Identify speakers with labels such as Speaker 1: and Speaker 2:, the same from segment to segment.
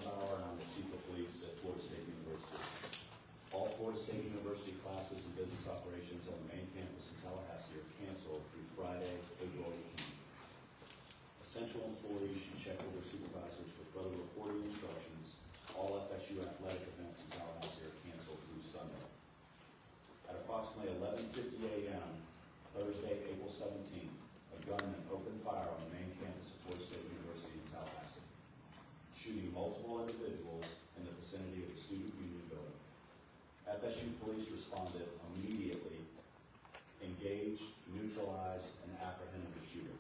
Speaker 1: and I'm the Chief of Police at Florida State University. All Florida State University classes and business operations on the main campus in Tallahassee are canceled through Friday, April 18th. Essential employees should check with their supervisors for further reporting instructions. All FSU athletic events in Tallahassee are canceled through Sunday. At approximately 11:50 a.m. Thursday, April 17th, a gunman opened fire on the main campus of Florida State University in Tallahassee, shooting multiple individuals in the vicinity of the Student Union building. FSU police responded immediately, engaged, neutralized, and apprehended the shooter.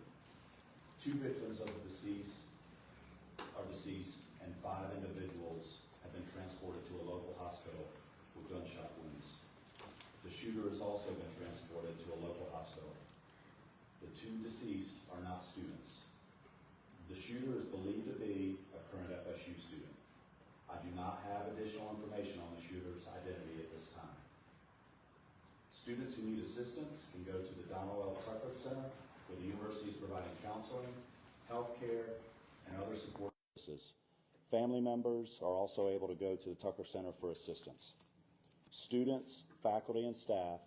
Speaker 1: 2 victims of the deceased are deceased, and 5 individuals have been transported to a local hospital with gunshot wounds. The shooter has also been transported to a local hospital. The 2 deceased are not students. The shooter is believed to be a current FSU student. I do not have additional information on the shooter's identity at this time. Students who need assistance can go to the Donald L. Tucker Center, where the university is providing counseling, health care, and other support services. Family members are also able to go to the Tucker Center for assistance. Students, faculty, and staff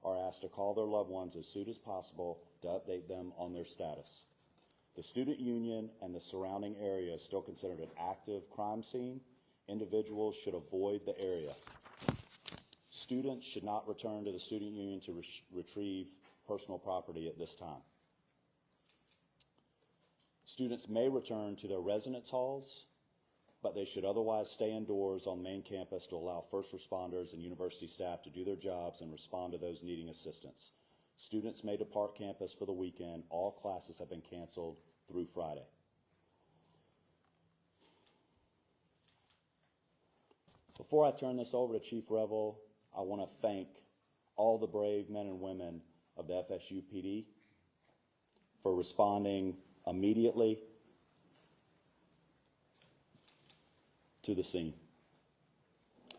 Speaker 1: are asked to call their loved ones as soon as possible to update them on their status. The student union and the surrounding area is still considered an active crime scene. Individuals should avoid the area. Students should not return to the student union to retrieve personal property at this time. Students may return to their residence halls, but they should otherwise stay indoors on the main campus to allow first responders and university staff to do their jobs and respond to those needing assistance. Students may depart campus for the weekend. All classes have been canceled through Friday. Before I turn this over to Chief Revel, I want to thank all the brave men and women of the FSU PD for responding immediately to the scene.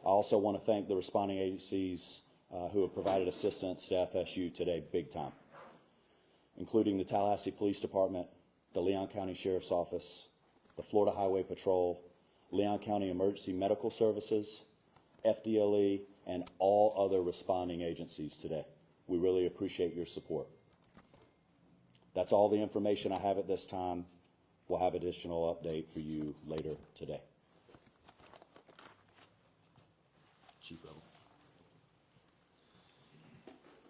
Speaker 1: I also want to thank the responding agencies who have provided assistance to FSU today big time, including the Tallahassee Police Department, the Leon County Sheriff's Office, the Florida Highway Patrol, Leon County Emergency Medical Services, FDLE, and all other responding agencies today. We really appreciate your support. That's all the information I have at this time. We'll have additional update for you later today. Chief Revel.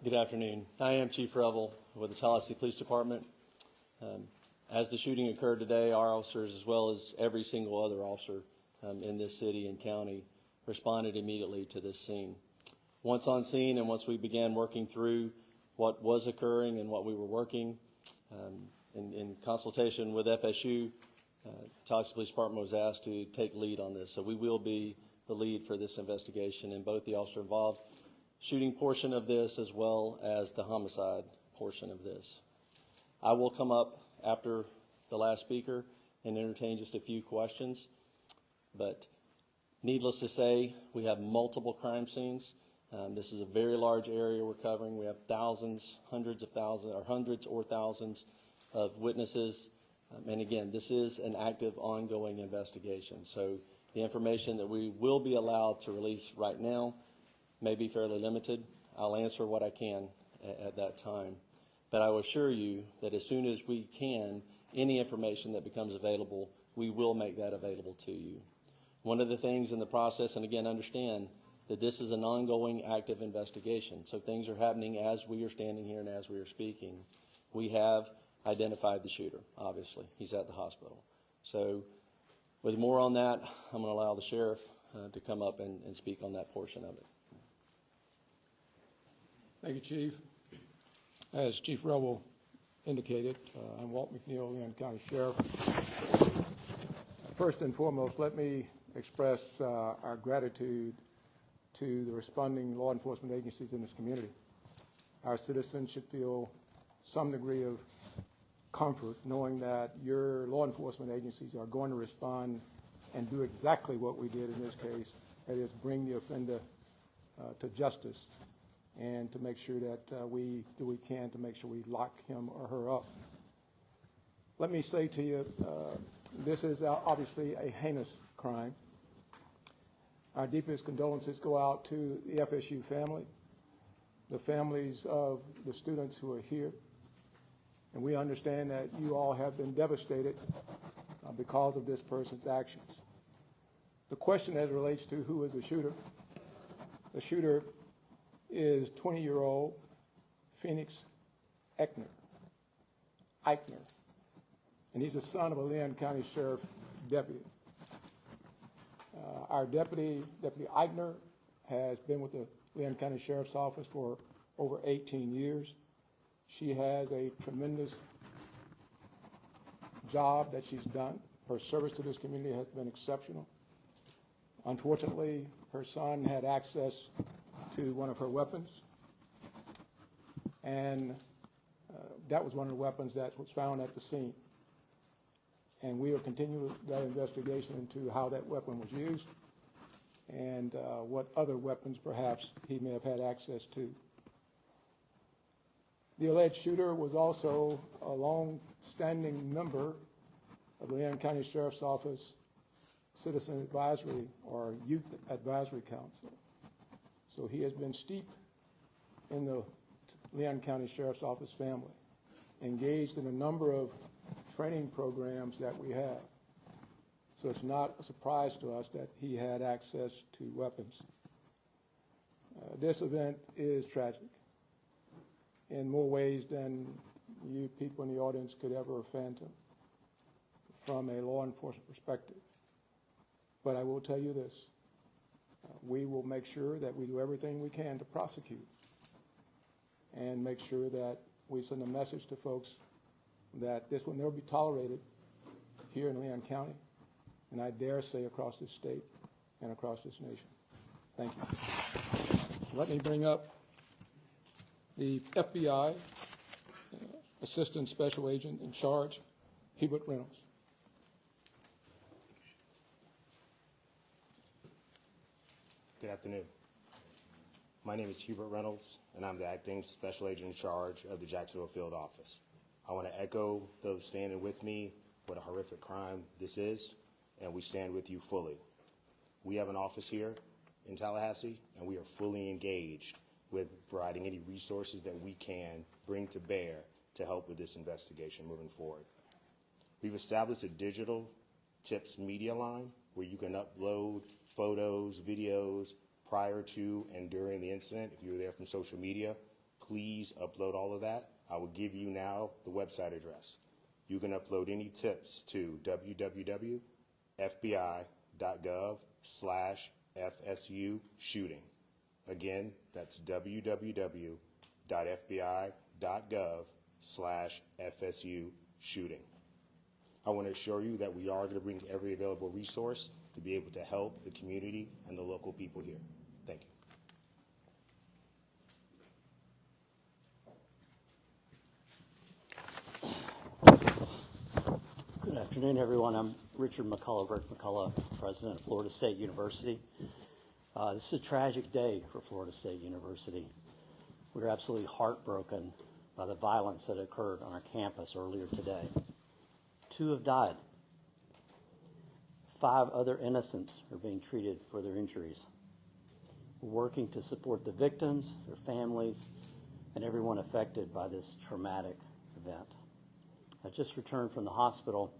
Speaker 2: Good afternoon. I am Chief Revel with the Tallahassee Police Department. As the shooting occurred today, our officers, as well as every single other officer in this city and county, responded immediately to this scene. Once on scene and once we began working through what was occurring and what we were working, in consultation with FSU, Tallahassee Police Department was asked to take lead on this. So we will be the lead for this investigation in both the officer involved shooting portion of this as well as the homicide portion of this. I will come up after the last speaker and entertain just a few questions, but needless to say, we have multiple crime scenes. This is a very large area we're covering. We have thousands, hundreds or thousands of witnesses. And again, this is an active, ongoing investigation. So the information that we will be allowed to release right now may be fairly limited. I'll answer what I can at that time. But I will assure you that as soon as we can, any information that becomes available, we will make that available to you. One of the things in the process, and again, understand that this is an ongoing active investigation. So things are happening as we are standing here and as we are speaking. We have identified the shooter, obviously. He's at the hospital. So with more on that, I'm going to allow the sheriff to come up and speak on that portion of it.
Speaker 3: Thank you, Chief. As Chief Revel indicated, I'm Walt McNeil, Leon County Sheriff. First and foremost, let me express our gratitude to the responding law enforcement agencies in this community. Our citizens should feel some degree of comfort knowing that your law enforcement agencies are going to respond and do exactly what we did in this case, that is bring the offender to justice and to make sure that we do what we can to make sure we lock him or her up. Let me say to you, this is obviously a heinous crime. Our deepest condolences go out to the FSU family, the families of the students who are here. And we understand that you all have been devastated because of this person's actions. The question as it relates to who is the shooter is 20-year-old Phoenix Eichner. And he's the son of a Leon County Sheriff deputy. Our Deputy Eichner, has been with the Leon County Sheriff's Office for over 18 years. She has a tremendous job that she's done. Her service to this community has been exceptional. Unfortunately, her son had access to one of her weapons, and that was one of the weapons that was found at the scene. And we will continue that investigation into how that weapon was used and what other weapons perhaps he may have had access to. The alleged shooter was also a long-standing member of the Leon County Sheriff's Office Citizen Advisory or Youth Advisory Council. So he has been steeped in the Leon County Sheriff's Office family, engaged in a number of training programs that we have. So it's not a surprise to us that he had access to weapons. This event is tragic in more ways than you people in the audience could ever phantom from a law enforcement perspective. But I will tell you this, we will make sure that we do everything we can to prosecute and make sure that we send a message to folks that this will never be tolerated here in Leon County, and I dare say across this state and across this nation. Thank you. Let me bring up the FBI Assistant Special Agent in charge, Hubert Reynolds.
Speaker 4: Good afternoon. My name is Hubert Reynolds, and I'm the Acting Special Agent in charge of the Jacksonville Field Office. I want to echo those standing with me what a horrific crime this is, and we stand with you fully. We have an office here in Tallahassee, and we are fully engaged with providing any resources that we can bring to bear to help with this investigation moving forward. We've established a digital tips media line where you can upload photos, videos prior to and during the incident. If you were there from social media, please upload all of that. I will give you now the website address. You can upload any tips to www.fbi.gov/FSU shooting. Again, that's www.fbi.gov/FSU shooting. I want to assure you that we are going to bring every available resource to be able to help the community and the local people here. Thank you.
Speaker 5: Good afternoon, everyone. I'm Richard McCullough, Rick McCullough, President of Florida State University. This is a tragic day for Florida State University. We're absolutely heartbroken by the violence that occurred on our campus earlier today. 2 have died. 5 other innocents are being treated for their injuries. We're working to support the victims, their families, and everyone affected by this traumatic event. I just returned from the hospital.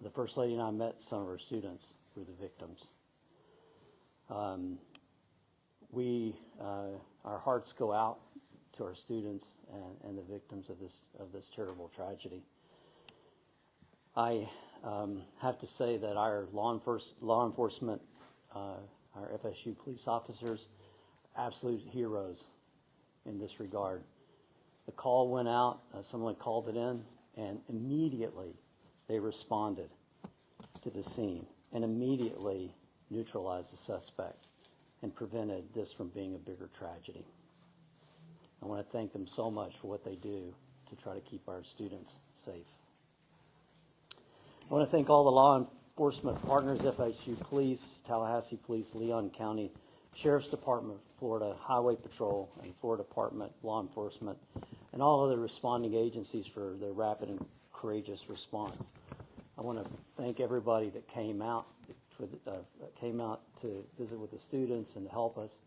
Speaker 5: The First Lady and I met some of our students who were the victims. Our hearts go out to our students and the victims of this terrible tragedy. I have to say that our law enforcement, our FSU police officers, absolute heroes in this regard. The call went out, someone called it in, and immediately they responded to the scene and immediately neutralized the suspect and prevented this from being a bigger tragedy. I want to thank them so much for what they do to try to keep our students safe. I want to thank all the law enforcement partners, FSU Police, Tallahassee Police, Leon County Sheriff's Department, Florida Highway Patrol, and Florida Department Law Enforcement, and all other responding agencies for their rapid and courageous response. I want to thank everybody that came out, that came out to visit with the students and to help us,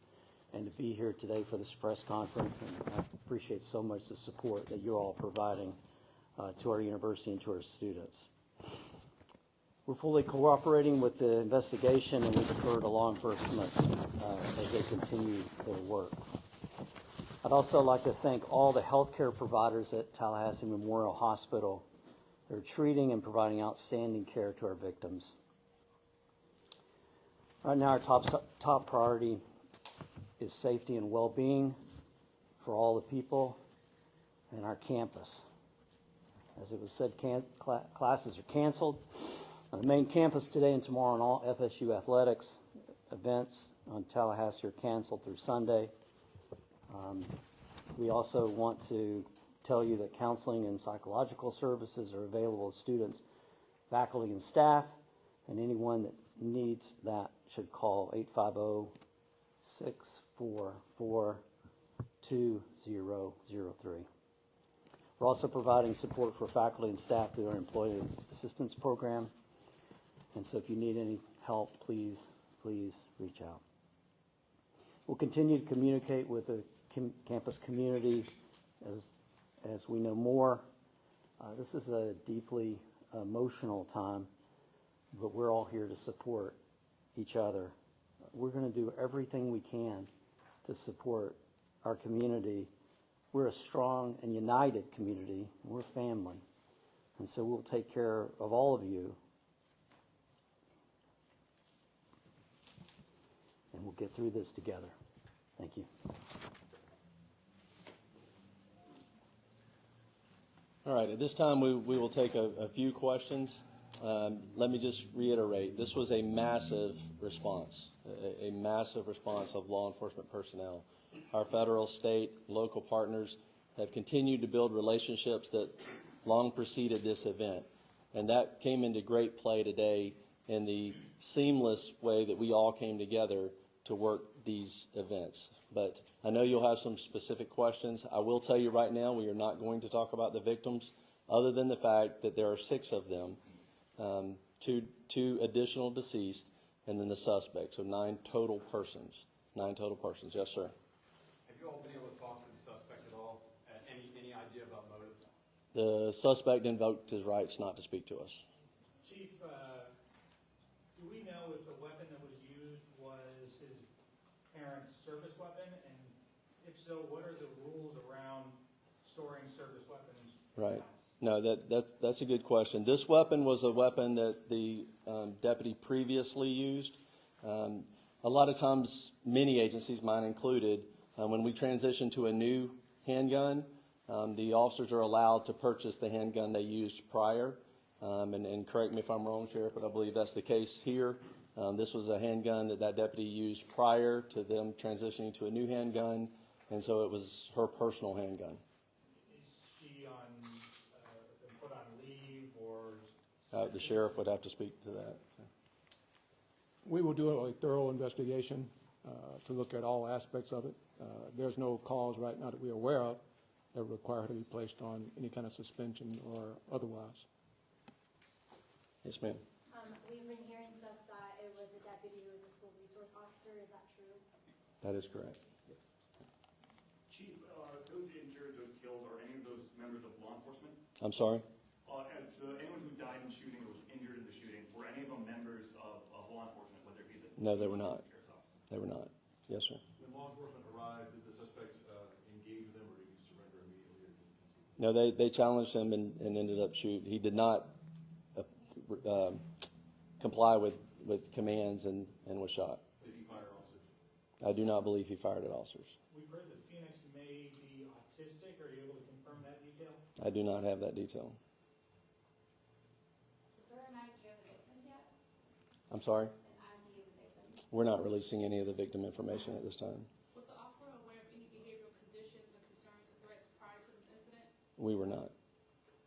Speaker 5: and to be here today for this press conference. And I appreciate so much the support that you're all providing to our university and to our students. We're fully cooperating with the investigation, and we defer to law enforcement as they continue their work. I'd also like to thank all the healthcare providers at Tallahassee Memorial Hospital. They're treating and providing outstanding care to our victims. Right now, our top priority is safety and well-being for all the people and our campus. As it was said, classes are canceled. The main campus today and tomorrow and all FSU athletics events on Tallahassee are canceled through Sunday. We also want to tell you that counseling and psychological services are available to students, faculty, and staff, and anyone that needs that should call 850-644-2003. We're also providing support for faculty and staff through our Employee Assistance Program. And so if you need any help, please reach out. We'll continue to communicate with the campus community as we know more. This is a deeply emotional time, but we're all here to support each other. We're going to do everything we can to support our community. We're a strong and united community. We're family. And so we'll take care of all of you. And we'll get through this together. Thank you.
Speaker 2: All right, at this time, we will take a few questions. Let me just reiterate, this was a massive response, a massive response of law enforcement personnel. Our federal, state, local partners have continued to build relationships that long preceded this event. And that came into great play today in the seamless way that we all came together to work these events. But I know you'll have some specific questions. I will tell you right now, we are not going to talk about the victims other than the fact that there are 6 of them, two additional deceased, and then the suspect. So 9 total persons. 9 total persons. Yes, sir.
Speaker 6: Have you all been able to talk to the suspect at all? Any idea about motive?
Speaker 2: The suspect invoked his rights not to speak to us.
Speaker 7: Chief, do we know if the weapon that was used was his parents' service weapon? And if so, what are the rules around storing service weapons?
Speaker 2: Right. No, that's a good question. This weapon was a weapon that the deputy previously used. A lot of times, many agencies, mine included, when we transition to a new handgun, the officers are allowed to purchase the handgun they used prior. And correct me if I'm wrong, Sheriff, but I believe that's the case here. This was a handgun that deputy used prior to them transitioning to a new handgun, and so it was her personal handgun.
Speaker 7: Is she put on leave or?
Speaker 2: The sheriff would have to speak to that.
Speaker 3: We will do a thorough investigation to look at all aspects of it. There's no cause right now that we're aware of that require her to be placed on any kind of suspension or otherwise.
Speaker 2: Yes, ma'am.
Speaker 8: We've been hearing stuff that it was a deputy who was a school resource officer. Is that true?
Speaker 2: That is correct.
Speaker 9: Chief, those injured, those killed, are any of those members of law enforcement?
Speaker 2: I'm sorry?
Speaker 9: Anyone who died in the shooting or was injured in the shooting, were any of them members of law enforcement, whether it be the
Speaker 2: No, they were not.
Speaker 9: sheriff's office?
Speaker 2: They were not. Yes, sir.
Speaker 6: When law enforcement arrived, did the suspects engage with them, or did he surrender immediately? Or did he continue?
Speaker 2: No, they challenged him and ended up shooting. He did not comply with commands and was shot.
Speaker 6: Did he fire officers?
Speaker 2: I do not believe he fired at officers.
Speaker 7: We've heard that Phoenix may be autistic. Are you able to confirm that detail?
Speaker 2: I do not have that detail.
Speaker 8: Is there an idea of the victims yet?
Speaker 2: I'm sorry?
Speaker 8: An idea of the victims?
Speaker 2: We're not releasing any of the victim information at this time.
Speaker 10: Was the officer aware of any behavioral conditions or concerns or threats prior to this incident?
Speaker 2: We were not.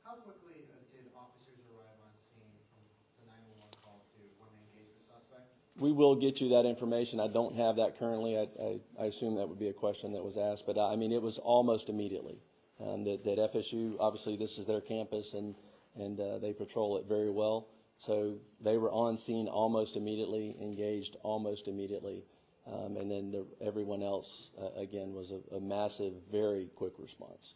Speaker 11: How quickly did officers arrive on scene from the 911 call to when they engaged the suspect?
Speaker 2: We will get you that information. I don't have that currently. I assume that would be a question that was asked, but I mean, it was almost immediately. That FSU, obviously this is their campus and they patrol it very well. So they were on scene almost immediately, engaged almost immediately. And then everyone else, again, was a massive, very quick response.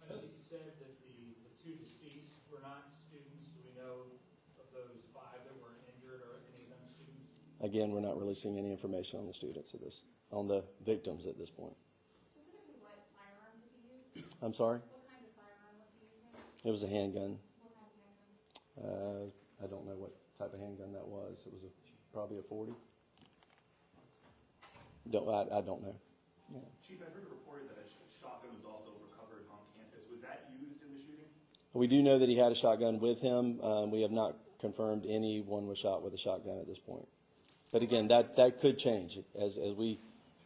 Speaker 7: I know that you said that the two deceased were not students. Do we know of those 5 that were injured, or any of them students?
Speaker 2: Again, we're not releasing any information on the students on the victims at this point.
Speaker 10: Specifically, what firearm did he use?
Speaker 2: I'm sorry?
Speaker 10: What kind of firearm was he using?
Speaker 2: It was a handgun.
Speaker 10: What kind of handgun?
Speaker 2: I don't know what type of handgun that was. It was probably a 40. I don't know. Yeah.
Speaker 9: Chief, I heard a report that a shotgun was also recovered on campus. Was that used in the shooting?
Speaker 2: We do know that he had a shotgun with him. We have not confirmed anyone was shot with a shotgun at this point. But again, that could change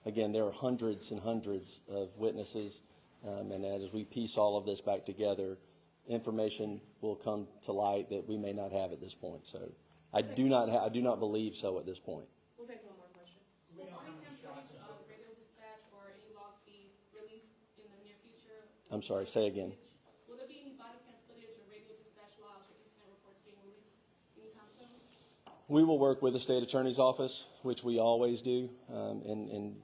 Speaker 2: again, there are hundreds and hundreds of witnesses, and as we piece all of this back together, information will come to light that we may not have at this point. So I do not believe so at this point.
Speaker 10: We'll take one more question. Will body cam footage of radio dispatch or any logs be released in the near future?
Speaker 2: I'm sorry, say again.
Speaker 10: Will there be any body cam footage or radio dispatch logs or incident reports being released anytime soon?
Speaker 2: We will work with the state attorney's office, which we always do, in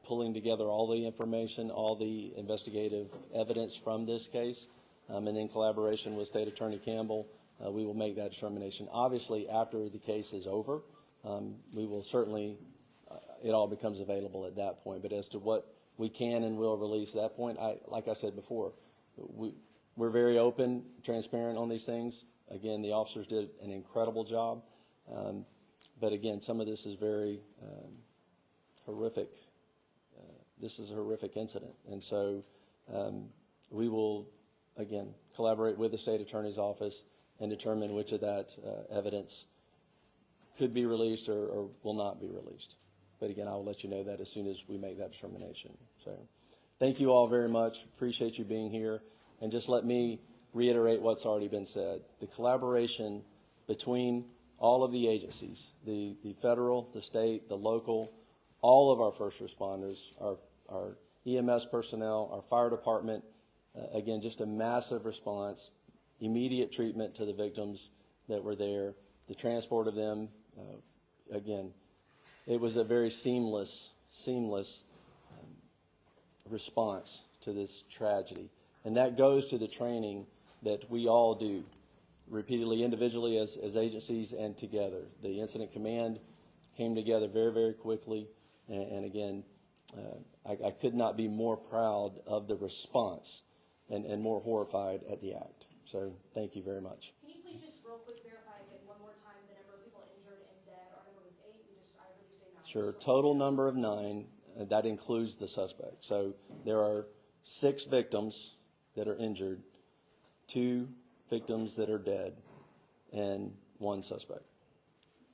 Speaker 2: pulling together all the information, all the investigative evidence from this case, and in collaboration with State Attorney Campbell, we will make that determination. Obviously, after the case is over, we will certainly, it all becomes available at that point. But as to what we can and will release at that point, like I said before, we're very open, transparent on these things. Again, the officers did an incredible job. But again, some of this is very horrific. This is a horrific incident. And so we will, again, collaborate with the state attorney's office and determine which of that evidence could be released or will not be released. But again, I will let you know that as soon as we make that determination. So thank you all very much. Appreciate you being here. And just let me reiterate what's already been said. The collaboration between all of the agencies, the federal, the state, the local, all of our first responders, our EMS personnel, our fire department, again, just a massive response, immediate treatment to the victims that were there, the transport of them. Again, it was a very seamless response to this tragedy. And that goes to the training that we all do repeatedly, individually as agencies and together. The incident command came together very, very quickly. And again, I could not be more proud of the response and more horrified at the act. So thank you very much.
Speaker 8: Can you please just real quick verify again one more time the number of people injured and dead? Our number was 8. I heard you say 9.
Speaker 2: Sure. Total number of 9. That includes the suspect. So there are 6 victims that are injured, 2 victims that are dead, and 1 suspect.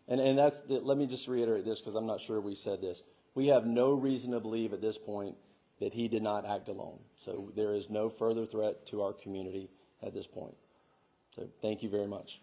Speaker 2: And let me just reiterate this because I'm not sure we said this. We have no reason to believe at this point that he did not act alone. So there is no further threat to our community at this point. So thank you very much.